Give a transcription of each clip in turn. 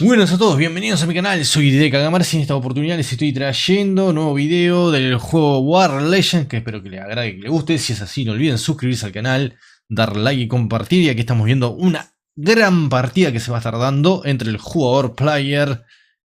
Buenas a todos, bienvenidos a mi canal, soy de Kagamarsi. En esta oportunidad les estoy trayendo un nuevo video del juego War Legends, que espero que les agrade y que les guste. Si es así, no olviden suscribirse al canal, dar like y compartir. Y aquí estamos viendo una gran partida que se va a estar dando entre el jugador player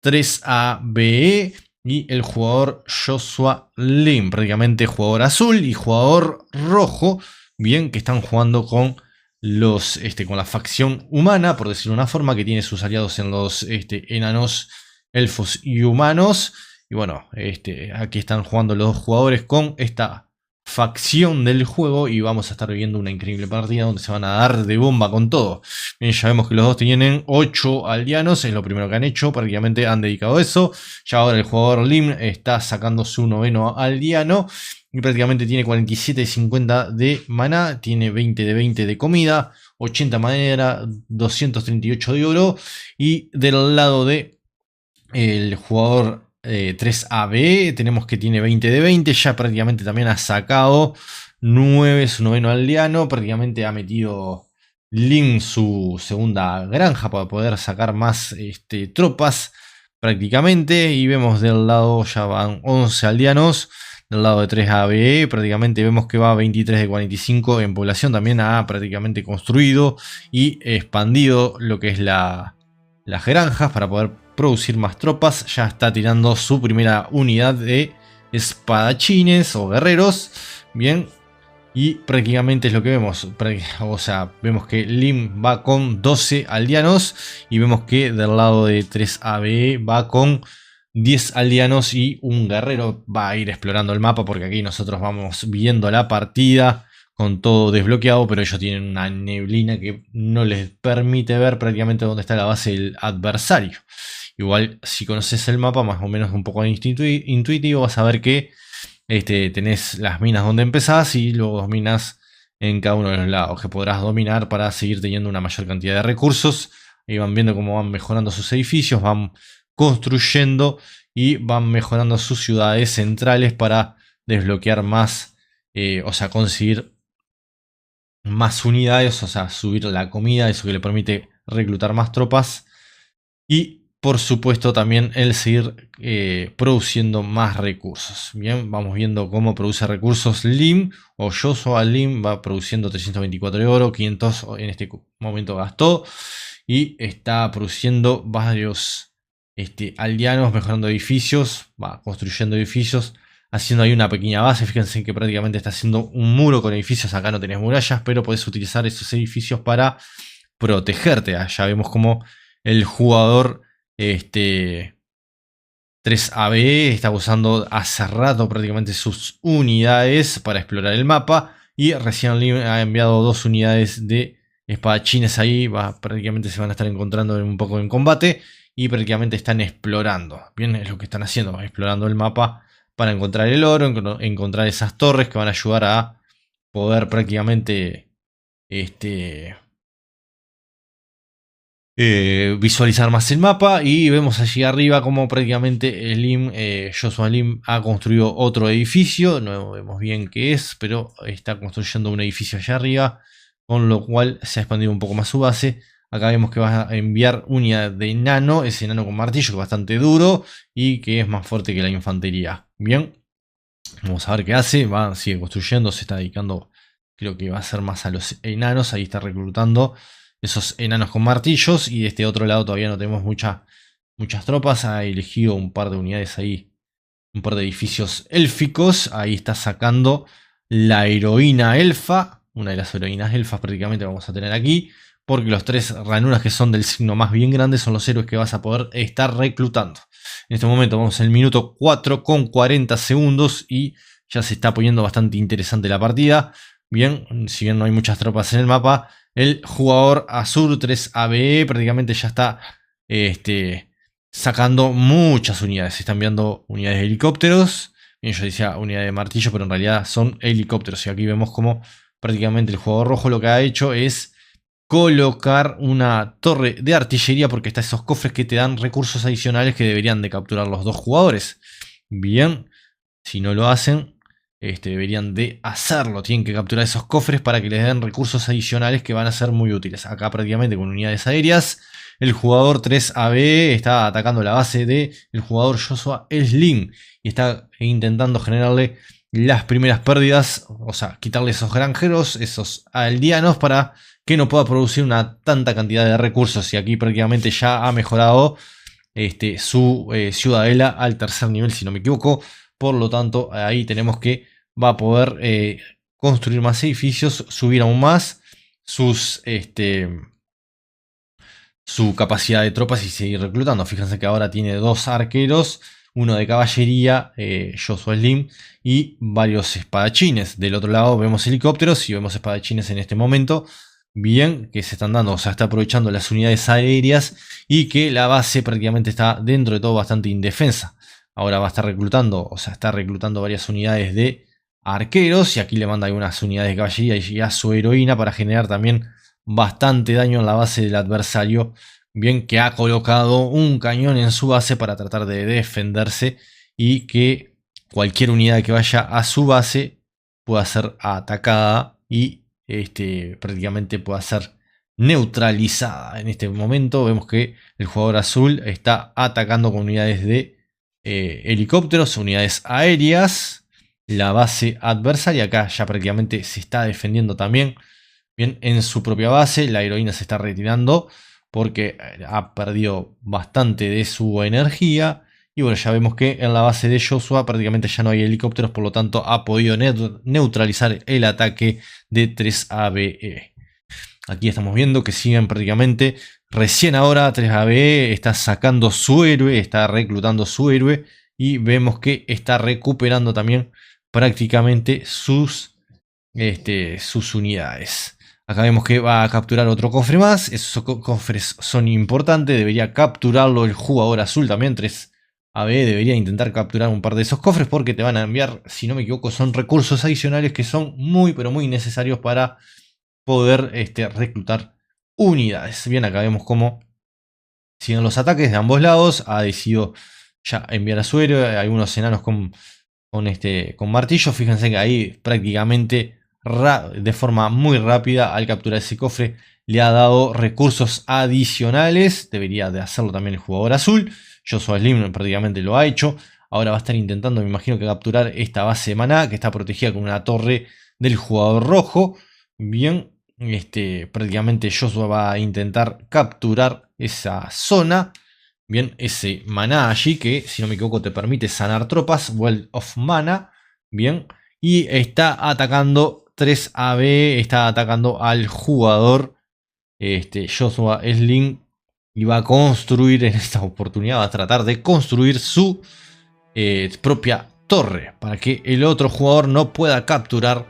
3ABE y el jugador Joshua Lim, prácticamente jugador azul y jugador rojo, bien, que están jugando con con la facción humana, por decirlo de una forma, que tiene sus aliados en los enanos, elfos y humanos. Y bueno, aquí están jugando los dos jugadores con esta facción del juego y vamos a estar viendo una increíble partida donde se van a dar de bomba con todo. Bien, ya vemos que los dos tienen 8 aldeanos, es lo primero que han hecho, prácticamente han dedicado eso. Ya ahora el jugador Lim está sacando su noveno aldeano y prácticamente tiene 47 de 50 de maná, tiene 20 de 20 de comida, 80 madera, 238 de oro. Y del lado de el jugador 3AB tenemos que tiene 20 de 20, ya prácticamente también ha sacado 9 su noveno aldeano, prácticamente ha metido Lin su segunda granja para poder sacar más tropas prácticamente. Y vemos del lado ya van 11 aldeanos. Del lado de 3ABE prácticamente vemos que va 23 de 45 en población. También ha prácticamente construido y expandido lo que es las granjas para poder producir más tropas. Ya está tirando su primera unidad de espadachines o guerreros. Bien. Y prácticamente es lo que vemos. O sea, vemos que Lim va con 12 aldeanos. Y vemos que del lado de 3ABE va con 10 aldeanos y un guerrero. Va a ir explorando el mapa porque aquí nosotros vamos viendo la partida con todo desbloqueado, pero ellos tienen una neblina que no les permite ver prácticamente dónde está la base del adversario. Igual, si conoces el mapa más o menos un poco intuitivo, vas a ver que tenés las minas donde empezás y luego dominas en cada uno de los lados, que podrás dominar para seguir teniendo una mayor cantidad de recursos. Y van viendo cómo van mejorando sus edificios, van construyendo y van mejorando sus ciudades centrales para desbloquear más, o sea, conseguir más unidades, o sea, subir la comida, eso que le permite reclutar más tropas. Y por supuesto también el seguir produciendo más recursos. Bien, vamos viendo cómo produce recursos Lim o Joshua Lim. Va produciendo 324 de oro, 500 en este momento gastó. Y está produciendo varios aldeanos, mejorando edificios, va construyendo edificios, haciendo ahí una pequeña base. Fíjense que prácticamente está haciendo un muro con edificios. Acá no tenés murallas, pero podés utilizar esos edificios para protegerte. Ya vemos como el jugador 3AB está usando hace rato prácticamente sus unidades para explorar el mapa. Y recién ha enviado 2 unidades de espadachines ahí. Prácticamente se van a estar encontrando un poco en combate. Y prácticamente están explorando. Bien, es lo que están haciendo, explorando el mapa para encontrar el oro, encontrar esas torres que van a ayudar a poder prácticamente visualizar más el mapa. Y vemos allí arriba como prácticamente Joshua Lim ha construido otro edificio. No vemos bien qué es, pero está construyendo un edificio allá arriba, con lo cual se ha expandido un poco más su base. Acá vemos que va a enviar unidad de enano, ese enano con martillo que es bastante duro y que es más fuerte que la infantería. Bien, vamos a ver qué hace. Sigue construyendo, se está dedicando, creo que va a ser más a los enanos. Ahí está reclutando esos enanos con martillos. Y de este otro lado todavía no tenemos muchas tropas. Ha elegido un par de unidades ahí, un par de edificios élficos. Ahí está sacando la heroína elfa, una de las heroínas elfas prácticamente vamos a tener aquí, porque los 3 ranuras que son del signo más bien grande son los héroes que vas a poder estar reclutando. En este momento vamos en el minuto 4 con 40 segundos y ya se está poniendo bastante interesante la partida. Bien, si bien no hay muchas tropas en el mapa, el jugador Azur 3ABE prácticamente ya está sacando muchas unidades. Se están enviando unidades de helicópteros. Bien, yo decía unidades de martillo, pero en realidad son helicópteros. Y aquí vemos como prácticamente el jugador rojo lo que ha hecho es colocar una torre de artillería, porque está esos cofres que te dan recursos adicionales que deberían de capturar los 2 jugadores. Bien, si no lo hacen, deberían de hacerlo. Tienen que capturar esos cofres para que les den recursos adicionales que van a ser muy útiles. Acá prácticamente con unidades aéreas. El jugador 3AB está atacando la base del jugador Joshua Slim. Y está intentando generarle las primeras pérdidas. O sea, quitarle esos granjeros, esos aldeanos para que no pueda producir una tanta cantidad de recursos. Y aquí prácticamente ya ha mejorado su ciudadela al tercer nivel, si no me equivoco. Por lo tanto, ahí tenemos que va a poder construir más edificios, subir aún más su capacidad de tropas y seguir reclutando. Fíjense que ahora tiene 2 arqueros, uno de caballería, Joshua Slim, y varios espadachines. Del otro lado vemos helicópteros y vemos espadachines en este momento. Bien, que se están dando, o sea, está aprovechando las unidades aéreas y que la base prácticamente está dentro de todo bastante indefensa. Ahora va a estar reclutando, o sea, está reclutando varias unidades de arqueros y aquí le manda algunas unidades de caballería y a su heroína para generar también bastante daño en la base del adversario. Bien, que ha colocado un cañón en su base para tratar de defenderse y que cualquier unidad que vaya a su base pueda ser atacada y prácticamente pueda ser neutralizada. En este momento vemos que el jugador azul está atacando con unidades de helicópteros, unidades aéreas, la base adversaria. Acá ya prácticamente se está defendiendo también. Bien, en su propia base la heroína se está retirando porque ha perdido bastante de su energía. Y bueno, ya vemos que en la base de Joshua prácticamente ya no hay helicópteros, por lo tanto ha podido neutralizar el ataque de 3ABE. Aquí estamos viendo que siguen prácticamente, recién ahora 3ABE está sacando su héroe, está reclutando su héroe y vemos que está recuperando también prácticamente sus unidades. Acá vemos que va a capturar otro cofre más. Esos cofres son importantes. Debería capturarlo el jugador azul también. 3AB debería intentar capturar un par de esos cofres porque te van a enviar, si no me equivoco, son recursos adicionales que son muy pero muy necesarios para poder reclutar unidades. Bien, acá vemos cómo siguen los ataques de ambos lados. Ha decidido ya enviar a su héroe. Hay unos enanos con martillo. Fíjense que ahí prácticamente de forma muy rápida al capturar ese cofre le ha dado recursos adicionales. Debería de hacerlo también el jugador azul. Joshua Slim prácticamente lo ha hecho. Ahora va a estar intentando, me imagino, que capturar esta base de maná que está protegida con una torre del jugador rojo. Bien, prácticamente Joshua va a intentar capturar esa zona. Bien, ese maná allí que, si no me equivoco, te permite sanar tropas. Well of Mana. Bien, y está atacando 3AB, está atacando al jugador Joshua Slim. Y va a construir en esta oportunidad, va a tratar de construir su propia torre. Para que el otro jugador no pueda capturar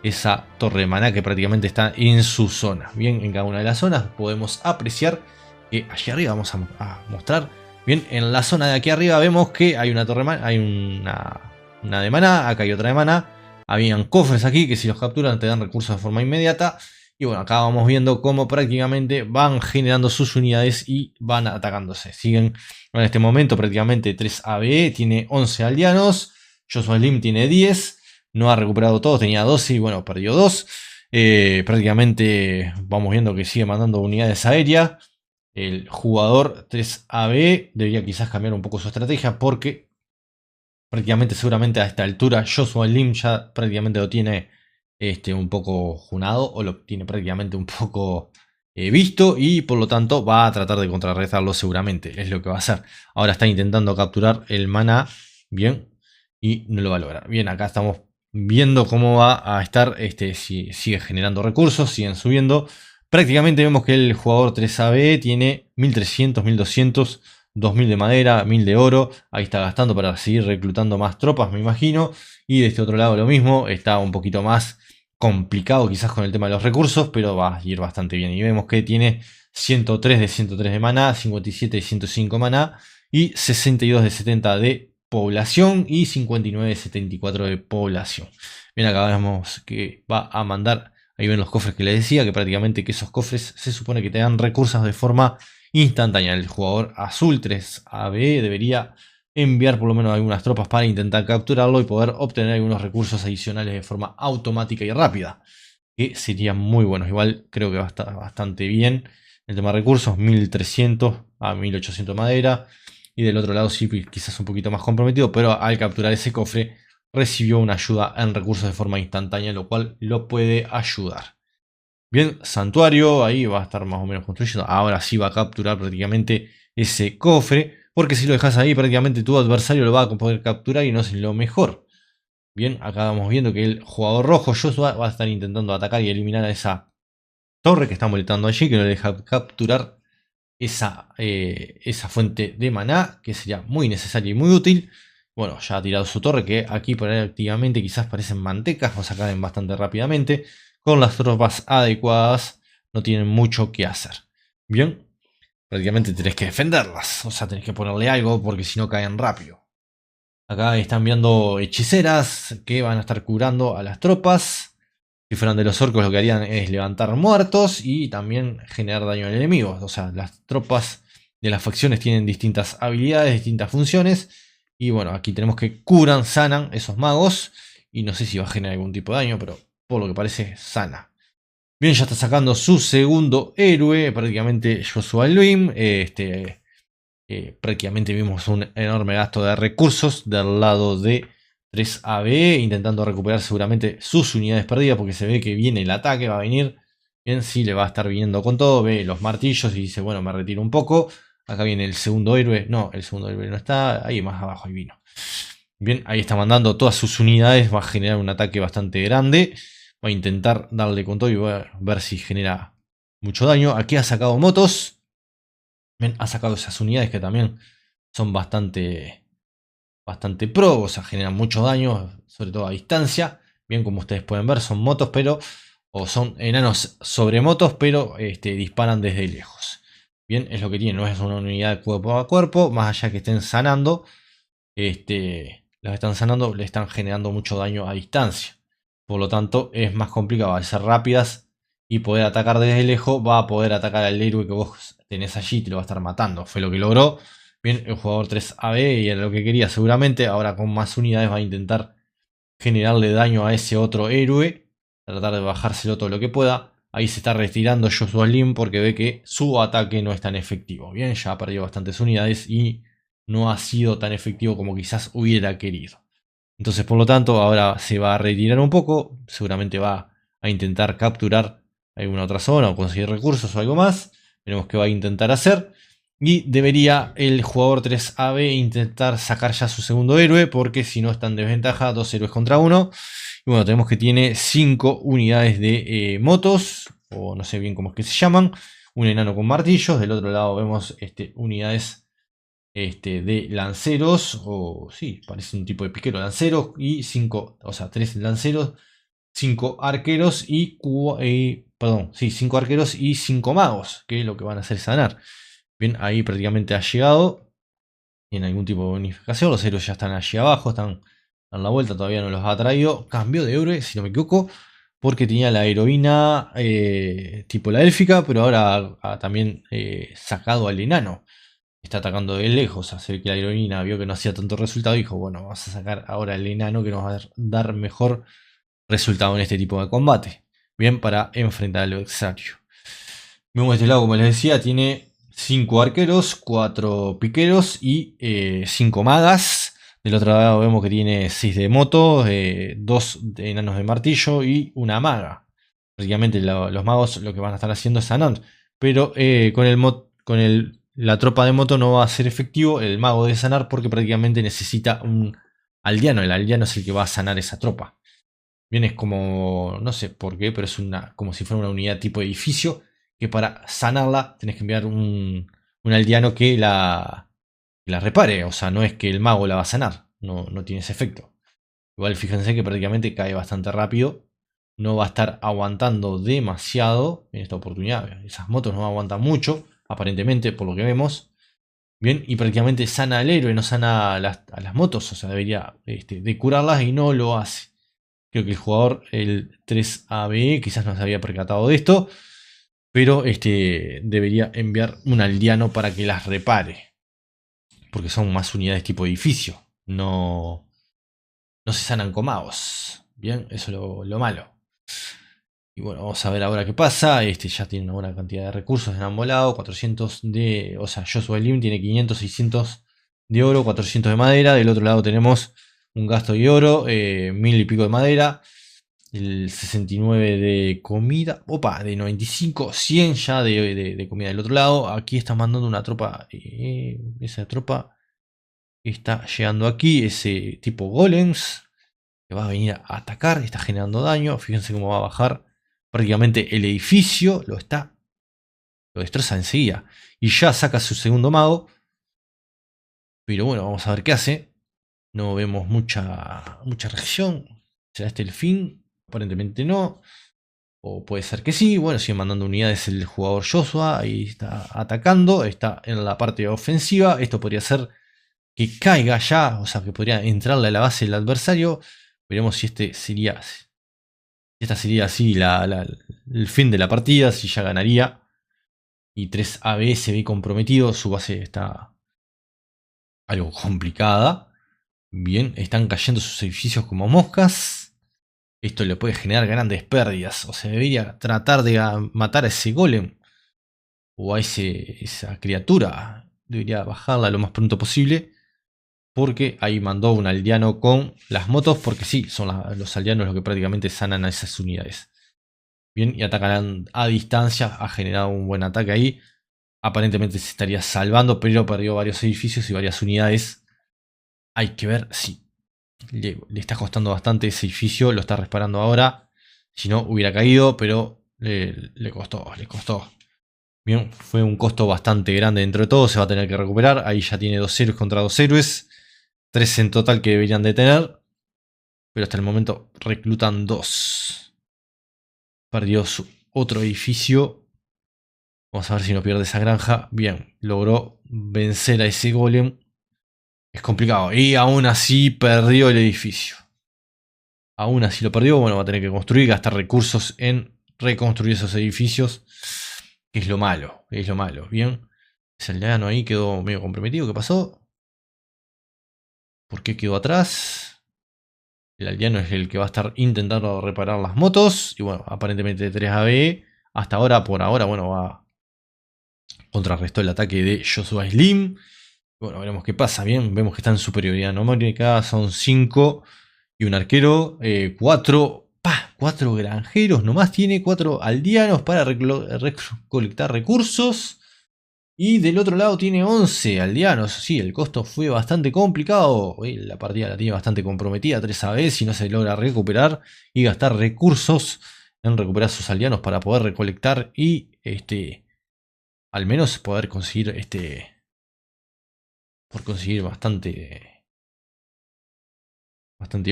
esa torre de maná que prácticamente está en su zona. Bien, en cada una de las zonas podemos apreciar que allí arriba vamos a mostrar. Bien, en la zona de aquí arriba vemos que hay una torre de maná, hay una de maná, acá hay otra de maná. Habían cofres aquí que si los capturan te dan recursos de forma inmediata. Y bueno, acá vamos viendo cómo prácticamente van generando sus unidades y van atacándose. Siguen en este momento prácticamente 3ABE, tiene 11 aldeanos. Joshua Slim tiene 10. No ha recuperado todos, tenía 12 y bueno, perdió 2. Prácticamente vamos viendo que sigue mandando unidades aéreas. El jugador 3AB debería quizás cambiar un poco su estrategia porque prácticamente seguramente a esta altura Joshua Slim ya prácticamente lo tiene un poco junado o lo tiene prácticamente un poco visto y por lo tanto va a tratar de contrarrestarlo seguramente, es lo que va a hacer. Ahora está intentando capturar el maná, bien, y no lo va a lograr. Bien, acá estamos viendo cómo va a estar, si sigue generando recursos, siguen subiendo. Prácticamente vemos que el jugador 3AB tiene 1300, 1200, 2000 de madera, 1000 de oro. Ahí está gastando para seguir reclutando más tropas, me imagino. Y de este otro lado lo mismo, está un poquito más complicado quizás con el tema de los recursos, pero va a ir bastante bien. Y vemos que tiene 103 de 103 de maná, 57 de 105 maná y 62 de 70 de población y 59 de 74 de población. Bien, acá vemos que va a mandar, ahí ven los cofres que les decía, que prácticamente que esos cofres se supone que te dan recursos de forma instantánea. El jugador azul 3AB debería enviar por lo menos algunas tropas para intentar capturarlo y poder obtener algunos recursos adicionales de forma automática y rápida, que serían muy buenos. Igual creo que va a estar bastante bien el tema de recursos, 1300 a 1800 madera, y del otro lado sí quizás un poquito más comprometido, pero al capturar ese cofre recibió una ayuda en recursos de forma instantánea, lo cual lo puede ayudar. Bien, santuario, ahí va a estar más o menos construyendo. Ahora sí va a capturar prácticamente ese cofre, porque si lo dejas ahí prácticamente tu adversario lo va a poder capturar y no es lo mejor. Bien, acá vamos viendo que el jugador rojo, Joshua, va a estar intentando atacar y eliminar a esa torre que está molestando allí, que no le deja capturar esa fuente de maná, que sería muy necesaria y muy útil. Bueno, ya ha tirado su torre, que aquí prácticamente quizás parecen mantecas, o se caen bastante rápidamente. Con las tropas adecuadas no tienen mucho que hacer. Bien, prácticamente tenés que defenderlas, o sea, tenés que ponerle algo porque si no caen rápido. Acá están enviando hechiceras que van a estar curando a las tropas. Si fueran de los orcos, lo que harían es levantar muertos y también generar daño al enemigo. O sea, las tropas de las facciones tienen distintas habilidades, distintas funciones. Y bueno, aquí tenemos que curan, sanan esos magos. Y no sé si va a generar algún tipo de daño, pero por lo que parece, sana. Bien, ya está sacando su segundo héroe, prácticamente Joshua Luim. Prácticamente vimos un enorme gasto de recursos del lado de 3AB, intentando recuperar seguramente sus unidades perdidas, porque se ve que viene el ataque, va a venir. Bien, sí le va a estar viniendo con todo, ve los martillos y dice, bueno, me retiro un poco. Acá viene el segundo héroe, no, el segundo héroe no está, ahí más abajo, ahí vino. Bien, ahí está mandando todas sus unidades, va a generar un ataque bastante grande. Va a intentar darle con todo y va a ver si genera mucho daño. Aquí ha sacado motos. Bien, ha sacado esas unidades que también son bastante pro, o sea, generan mucho daño, sobre todo a distancia. Bien, como ustedes pueden ver, son motos, pero o son enanos sobre motos, pero disparan desde lejos. Bien, es lo que tiene, no es una unidad cuerpo a cuerpo, más allá que estén sanando, las están sanando, le están generando mucho daño a distancia. Por lo tanto, es más complicado al ser rápidas y poder atacar desde lejos. Va a poder atacar al héroe que vos tenés allí, te lo va a estar matando. Fue lo que logró. Bien, el jugador 3AB y era lo que quería seguramente. Ahora con más unidades va a intentar generarle daño a ese otro héroe. Tratar de bajárselo todo lo que pueda. Ahí se está retirando Joshua Slim porque ve que su ataque no es tan efectivo. Bien, ya ha perdido bastantes unidades y no ha sido tan efectivo como quizás hubiera querido. Entonces, por lo tanto, ahora se va a retirar un poco. Seguramente va a intentar capturar alguna otra zona o conseguir recursos o algo más. Veremos qué va a intentar hacer. Y debería el jugador 3AB intentar sacar ya su segundo héroe, porque si no está en desventaja, 2 héroes contra 1. Y bueno, tenemos que tiene 5 unidades de motos, o no sé bien cómo es que se llaman. Un enano con martillos. Del otro lado vemos unidades de lanceros, o sí, parece un tipo de piquero lanceros, y 5, o sea, 3 lanceros, 5 arqueros y, perdón, sí, 5 arqueros y 5 magos, que lo que van a hacer es sanar. Bien, ahí prácticamente ha llegado, en algún tipo de bonificación, los héroes ya están allí abajo, están en la vuelta, todavía no los ha traído, cambio de héroe, si no me equivoco, porque tenía la heroína tipo la élfica, pero ahora ha también sacado al enano. Está atacando de lejos, hace que la heroína vio que no hacía tanto resultado y dijo, bueno, vamos a sacar ahora el enano que nos va a dar mejor resultado en este tipo de combate. Bien, para enfrentar al adversario. Vemos este lado, como les decía, tiene 5 arqueros, 4 piqueros y 5 magas. Del otro lado vemos que tiene 6 de moto, 2 enanos de martillo y una maga. Prácticamente los magos lo que van a estar haciendo es sanar. Pero con la tropa de moto no va a ser efectivo el mago de sanar porque prácticamente necesita un aldeano. El aldeano es el que va a sanar esa tropa. Bien, es como, no sé por qué, pero es como si fuera una unidad tipo edificio que para sanarla tenés que enviar un aldeano que la repare. O sea, no es que el mago la va a sanar, no tiene ese efecto. Igual fíjense que prácticamente cae bastante rápido. No va a estar aguantando demasiado en esta oportunidad. Esas motos no aguantan mucho, aparentemente, por lo que vemos. Bien, y prácticamente sana al héroe, no sana a las motos. O sea, debería de curarlas y no lo hace. Creo que el jugador, el 3AB, quizás no se había percatado de esto. Pero debería enviar un aldeano para que las repare. porque son más unidades tipo edificio. No se sanan con magos. Bien, eso es lo malo. Y bueno, vamos a ver ahora qué pasa. Ya tiene una buena cantidad de recursos en ambos lados. 400 de... O sea, Joshua Lim tiene 500, 600 de oro, 400 de madera. Del otro lado tenemos un gasto de oro, 1000 y pico de madera. El 69 de comida. Opa, de 95, 100 ya de comida del otro lado. Aquí está mandando una tropa. Esa tropa está llegando aquí. Ese tipo golems que va a venir a atacar. Está generando daño. Fíjense cómo va a bajar. Prácticamente el edificio lo destroza enseguida. Y ya saca su segundo mago. Pero bueno, vamos a ver qué hace. No vemos mucha reacción. ¿Será este el fin? Aparentemente no. O puede ser que sí. Bueno, sigue mandando unidades el jugador Joshua. Ahí está atacando. Está en la parte ofensiva. Esto podría ser que caiga ya. O sea, que podría entrarle a la base del adversario. Veremos si esta sería así el fin de la partida. Si ya ganaría. Y 3AB se ve comprometido. Su base está algo complicada. Bien, están cayendo sus edificios como moscas. Esto le puede generar grandes pérdidas. O sea, debería tratar de matar a ese golem. O a esa criatura. Debería bajarla lo más pronto posible. Porque ahí mandó un aldeano con las motos. Porque sí, son los aldeanos los que prácticamente sanan a esas unidades. Bien, y atacarán a distancia. Ha generado un buen ataque ahí. Aparentemente se estaría salvando, pero perdió varios edificios y varias unidades. Hay que ver si le está costando bastante ese edificio. Lo está reparando ahora. Si no, hubiera caído, pero le costó. Bien, fue un costo bastante grande dentro de todo. Se va a tener que recuperar. Ahí ya tiene 2 héroes contra 2 héroes. 3 en total que deberían de tener. Pero hasta el momento reclutan 2. Perdió su otro edificio. Vamos a ver si no pierde esa granja. Bien, logró vencer a ese golem. Es complicado. Y aún así perdió el edificio. Aún así lo perdió. Bueno, va a tener que construir, gastar recursos en reconstruir esos edificios. Que es lo malo. Es lo malo. Bien. Ese aldeano ahí quedó medio comprometido. ¿Qué pasó? ¿Por qué quedó atrás? El aldeano es el que va a estar intentando reparar las motos. Y bueno, aparentemente 3AB. Hasta ahora, por ahora, bueno, va... Contrarrestó el ataque de Joshua Slim. Bueno, veremos qué pasa. Bien, vemos que está en superioridad numérica. Son 5 y un arquero. 4 granjeros. Nomás tiene 4 aldeanos para recolectar recursos. Y del otro lado tiene 11 aldeanos. Sí, el costo fue bastante complicado. La partida la tiene bastante comprometida. 3 a vez si no se logra recuperar y gastar recursos en recuperar sus aldeanos para poder recolectar y al menos poder conseguir conseguir bastante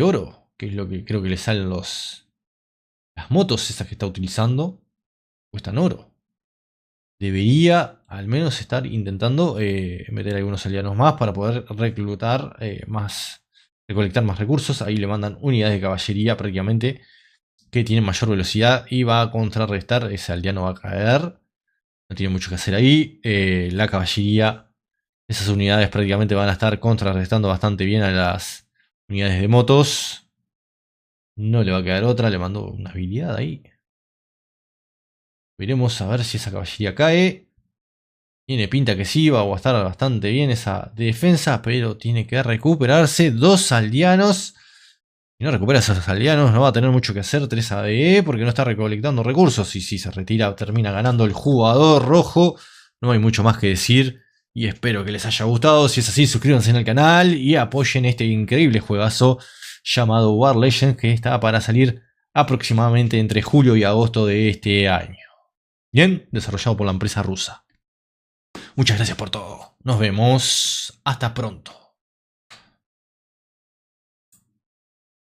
oro, que es lo que creo que le salen las motos esas que está utilizando, cuestan oro. Debería al menos estar intentando meter algunos aldeanos más para poder reclutar recolectar más recursos. Ahí le mandan unidades de caballería prácticamente que tienen mayor velocidad y va a contrarrestar. Ese aldeano va a caer. No tiene mucho que hacer ahí. La caballería, esas unidades prácticamente van a estar contrarrestando bastante bien a las unidades de motos. No le va a quedar otra. Le mandó una habilidad ahí. Veremos a ver si esa caballería cae. Tiene pinta que sí, va a estar bastante bien esa defensa, pero tiene que recuperarse. 2 aldeanos. Si no recupera esos aldeanos, no va a tener mucho que hacer 3 ADE porque no está recolectando recursos. Y si se retira, termina ganando el jugador rojo. No hay mucho más que decir. Y espero que les haya gustado. Si es así, suscríbanse en el canal y apoyen este increíble juegazo llamado War Legends, que está para salir aproximadamente entre julio y agosto de este año. Bien, desarrollado por la empresa rusa. Muchas gracias por todo. Nos vemos. Hasta pronto.